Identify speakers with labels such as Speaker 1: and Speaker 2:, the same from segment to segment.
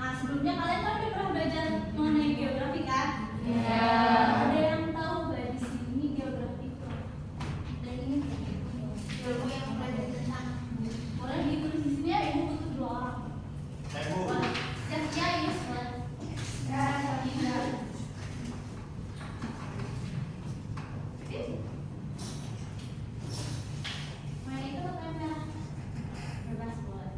Speaker 1: Nah, sebelumnya kalian kan udah pernah belajar mengenai geografi kan? Iya. Ada yang tahu nggak di sini geografi itu? Dan ini ilmu yang belajar tentang. Boleh ditulis di sini ya, ibu butuh 2 orang. Ya, Yus. Ya, main itu atau yang merah? Bebas boleh.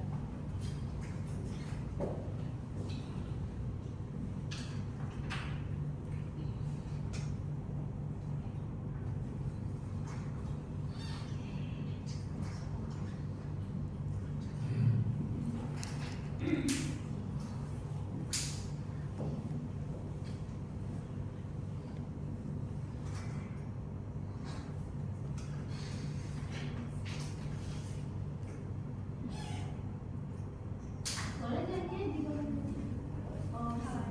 Speaker 1: Boleh jadi di bawah. Oh, salah.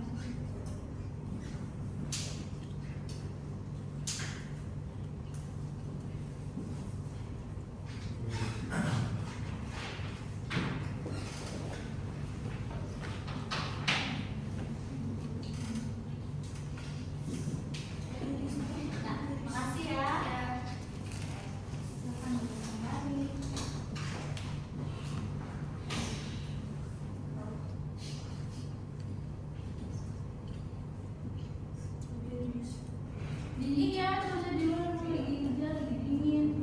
Speaker 1: Nah, makasih ya. Dingin ya, terus di luar lagi kerja, lagi dingin.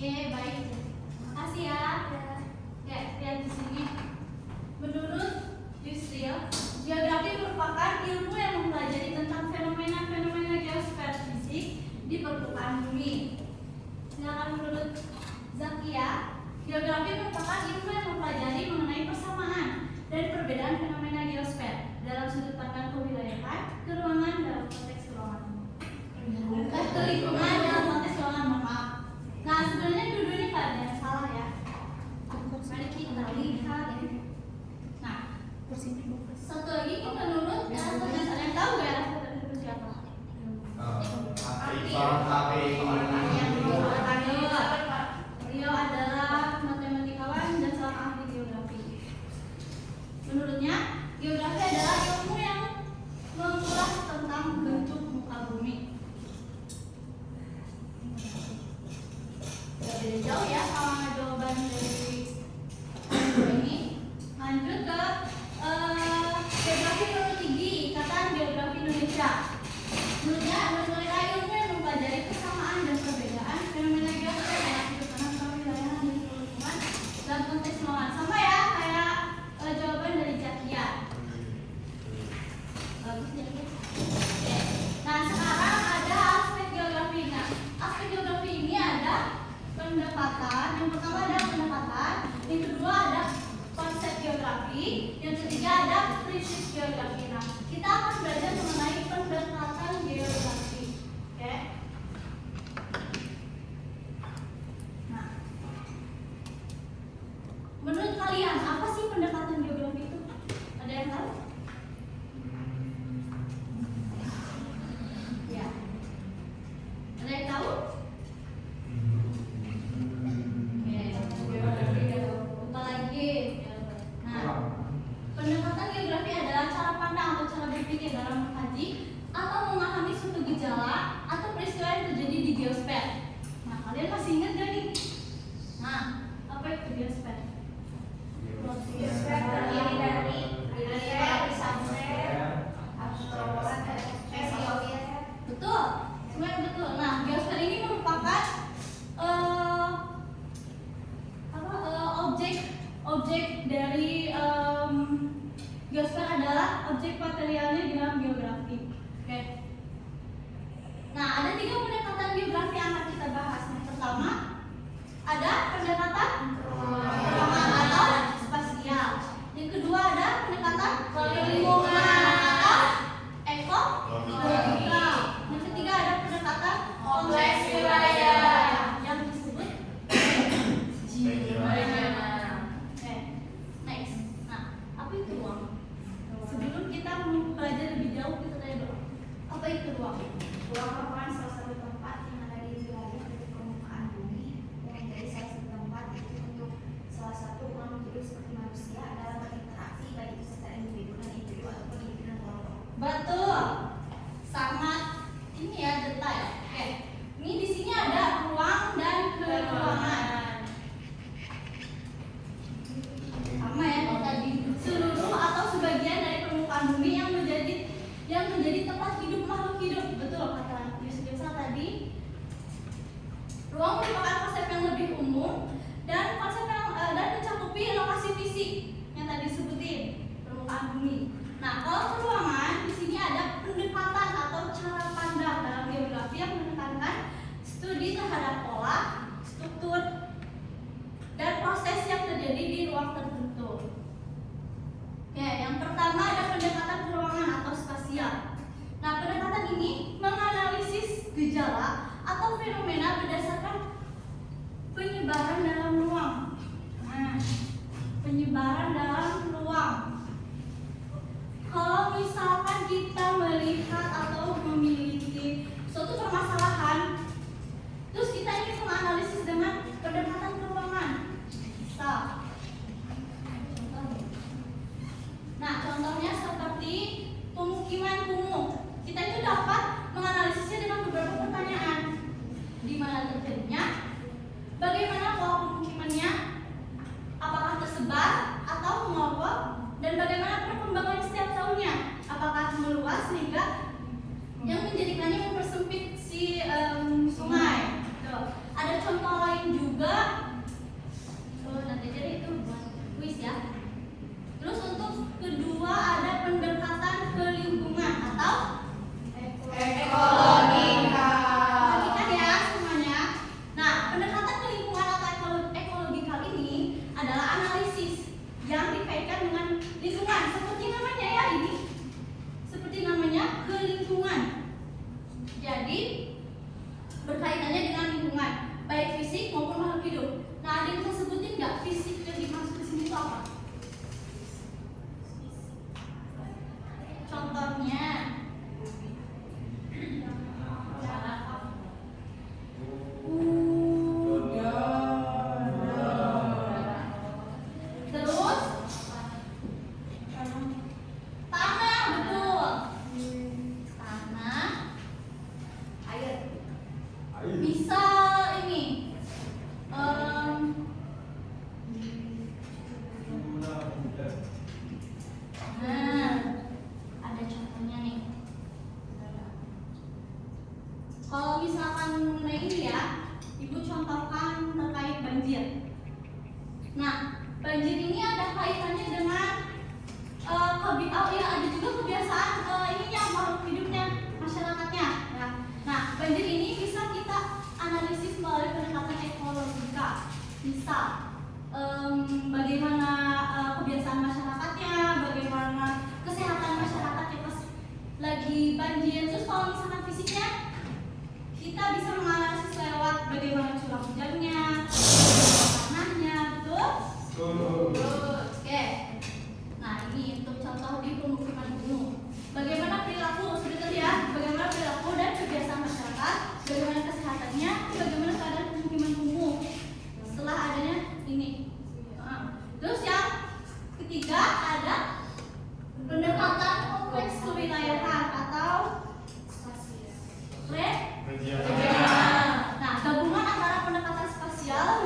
Speaker 1: Oke, baik. Makasih ya. Ya, lihat di sini. Menurut Yusril, geografi merupakan ilmu yang mempelajari tentang fenomena-fenomena geosfer fisik di permukaan bumi. Sedangkan menurut Zakia, geografi merupakan ilmu yang mempelajari mengenai persamaan dan perbedaan fenomena geosfer dalam sudut pandang kewilayahan, keruangan dalam konteks ruangan. Lingkungan dalam konteks ruangan, maaf. Nah, sebenarnya dua-duanya nggak ada yang salah ya. Mari kita lihat. Nah, satu lagi kan menurut Aristoteles, ada yang tahu ya Aristoteles itu siapa? Beliau adalah matematikawan dan seorang ahli geografi. Menurutnya, geografi adalah ilmu yang mengulas tentang bentuk muka bumi. Gak beda jauh ya sama jawaban dari ini. Lanjut ke geografi menurut tinggi, ikatan geografi Indonesia. Menurutnya ada ilmu yang mempelajari kesamaan dan perbedaan fenomena geosfer dalam sudut pandang kewilayahan dan lingkungan dalam konteks ruangan. Sama ya kayak jawaban dari Zakia. Bagus ya. Oke. Nah, sekarang ada aspek geografi. Nah, aspek geografi ini ada pendekatan. Yang pertama ada pendekatan, yang kedua ada konsep geografi, yang ketiga ada prinsip geografi. Nah, kita akan belajar mengenai pendekatan geografi. Oke. Nah, menurut kalian apa sih pendekatan geografi itu? Ada yang tahu? Ya. Ada yang tahu? Nah, pendekatan geografi adalah cara pandang atau cara berpikir dalam mengkaji biosfer?
Speaker 2: Biosfer terdiri dari
Speaker 1: Betul, semuanya betul. Nah, biosfer ini merupakan objek dari biosfer adalah objek materialnya di dalam geografi. Oke. Nah, ada 3 pendekatan geografi yang akan kita bahas. Yang pertama, ada pendekatan ruangan atau spasial. Yang kedua ada pendekatan lingkungan atau ekologika. Yang ketiga ada pendekatan kompleks wilayah yang disebut Oke, next. Nah, apa itu ruang? Sebelum kita mempelajari lebih jauh, kita tanya dulu. Apa itu ruang?
Speaker 2: Ruang merupakan salah satu tempat yang ada di wilayah dari permukaan bumi yang menjadi salah satu tempat itu untuk salah satu makhluk hidup seperti manusia dalam berinteraksi baik itu secara individu dan individu ataupun individu dan kelompok.
Speaker 1: Betul. Sangat ini ya detail. Oke. Ini di sini ada ruang dan keruangan. Sama ya kalau tadi, seluruh atau sebagian dari permukaan bumi yang menjadi tempat hidup makhluk hidup. Betul kata Yusuf tadi. Ruang merupakan konsep yang lebih umum dan konsep yang dan mencakupi lokasi fisik yang tadi disebutin permukaan bumi. Nah, kalau keruangan di sini ada pendekatan atau cara pandang dalam geografi yang menekankan studi terhadap pola, struktur, dan proses yang terjadi di ruang tertentu. Oke, yang pertama ada pendekatan keruangan atau spasial. Nah, pendekatan ini menganalisis gejala atau fenomena berdasarkan penyebaran dalam ruang. Nah, penyebaran dalam ruang. Kalau misalkan kita melihat atau memiliki suatu permasalahan, terus kita ingin menganalisis dengan pendekatan keruangan. Bisa. Nah, contohnya seperti pemukiman kumuh. Kita itu dapat menganalisisnya dengan beberapa pertanyaan. Di mana terjadinya? Bagaimana pola pemukimannya? Apakah tersebar atau mengelompok? Dan bagaimana perkembangan setiap tahunnya? Apakah meluas sehingga yang menjadikannya mempersempit si sungai? Tuh. Ada contoh lain juga. Nanti jadi itu buat kuis ya. Terus untuk kedua ada pendekatan ke lingkungan atau ekologika. Perhatikan ya semuanya. Nah, pendekatan ke lingkungan atau ekologika ini adalah analisis yang dikaitkan dengan lingkungan. Seperti namanya ya ini. Seperti namanya ke lingkungan. Jadi berkaitannya dengan lingkungan, baik fisik maupun makhluk hidup. Nah, ada yang bisa sebutin nggak fisik yang dimaksud di sini itu apa? Contohnya terus tanah, betul. Tanah,
Speaker 2: Air.
Speaker 1: misal ini nah, ada contohnya nih. Kalau misalkan mengenai ini ya, Ibu contohkan terkait banjir. Nah, banjir ini ada kaitannya dengan ada juga kebiasaan ininya makhluk hidupnya masyarakatnya. Ya. Nah, banjir ini bisa kita analisis melalui pendekatan ekologika. Misal bagaimana kebiasaan masyarakatnya, bagaimana kesehatan masyarakatnya pas lagi banjir. Terus kalau misalkan fisiknya, kita bisa menganalisis lewat bagaimana curah hujannya, tanahnya, betul? Oke. Nah, ini untuk contoh di pemukiman kumuh. Bagaimana perilaku, sebentar ya, bagaimana perilaku dan kebiasaan masyarakat, bagaimana kesehatannya, bagaimana keadaan pemukiman kumuh setelah adanya ini. Terus yang ketiga ada pendekatan kompleks kewilayahan atau spasial. Nah, gabungan antara pendekatan spasial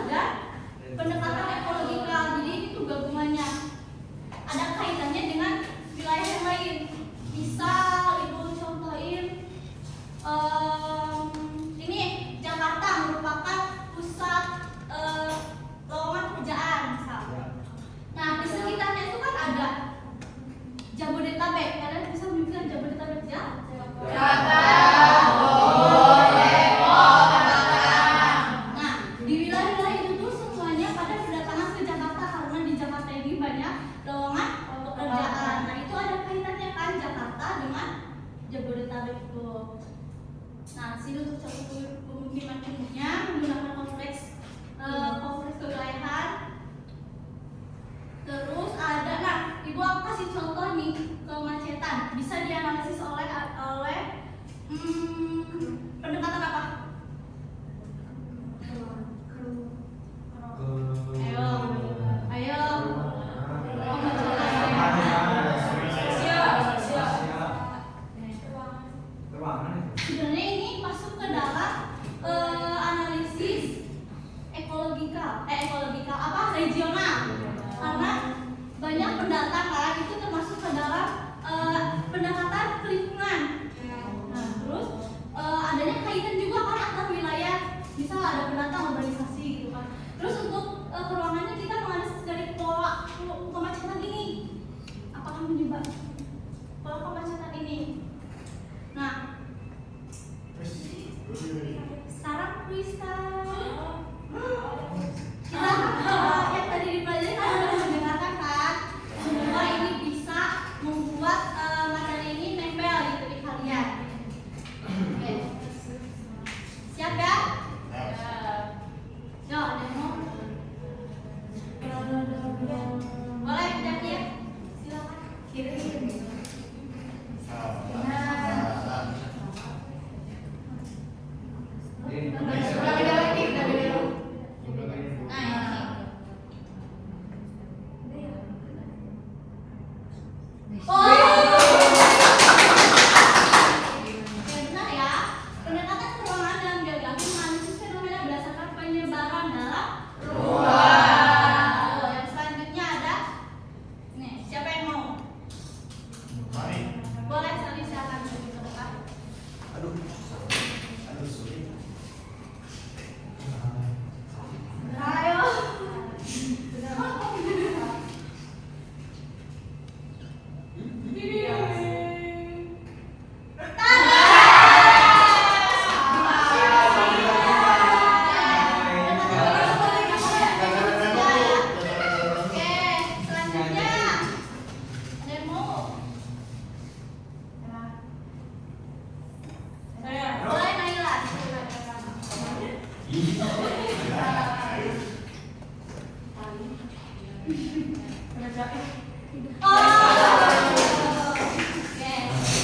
Speaker 1: Oke,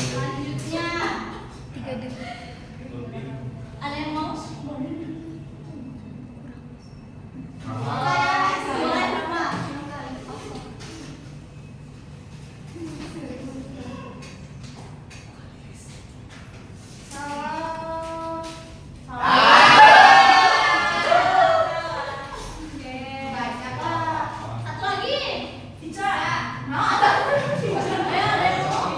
Speaker 1: selanjutnya ada yang mau? Boleh, Mama. Oke. Satu lagi. Ayo, ada yang mau?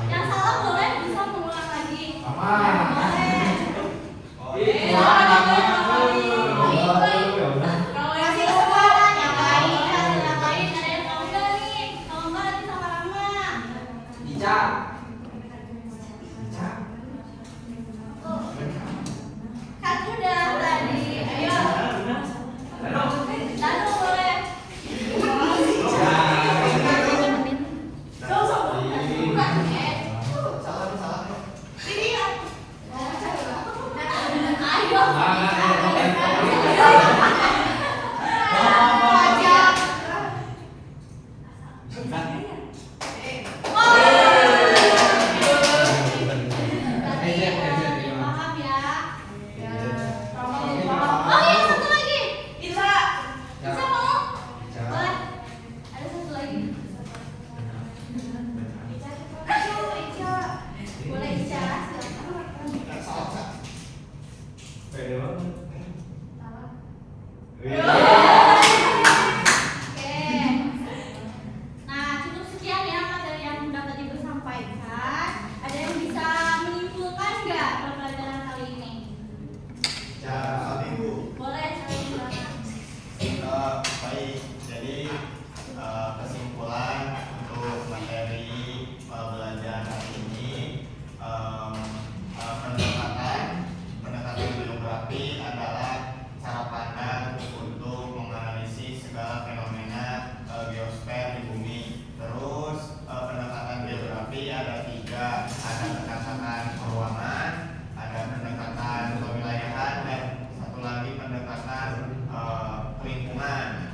Speaker 1: Yang salah boleh bisa mengulang lagi. Boleh. Kalau yang
Speaker 2: Kasih kesempatan yang lain.
Speaker 1: yang lain ada yang mau nggak nih? Kalau nggak nanti sama Rama. Kan udah tadi. Ayo. Danu boleh. Ayo. Paham ya? Oh iya, satu lagi. Bisa mau? Boleh. Ada satu lagi. Boleh bicara, silakan. Oke. Nah, cukup sekian ya materi yang udah tadi bersampaikan. Ada yang bisa menyimpulkan nggak pembelajaran kali ini? Boleh, silakan.
Speaker 3: Baik, jadi kesimpulan untuk materi belajar hari ini, pendekatan biografi adalah cara pandang untuk menganalisis segala fenomena biosfer di bumi. Terus pendekatan biografi ada 3, ada pendekatan peruangan, ada pendekatan kewilayahan, dan satu lagi pendekatan lingkungan.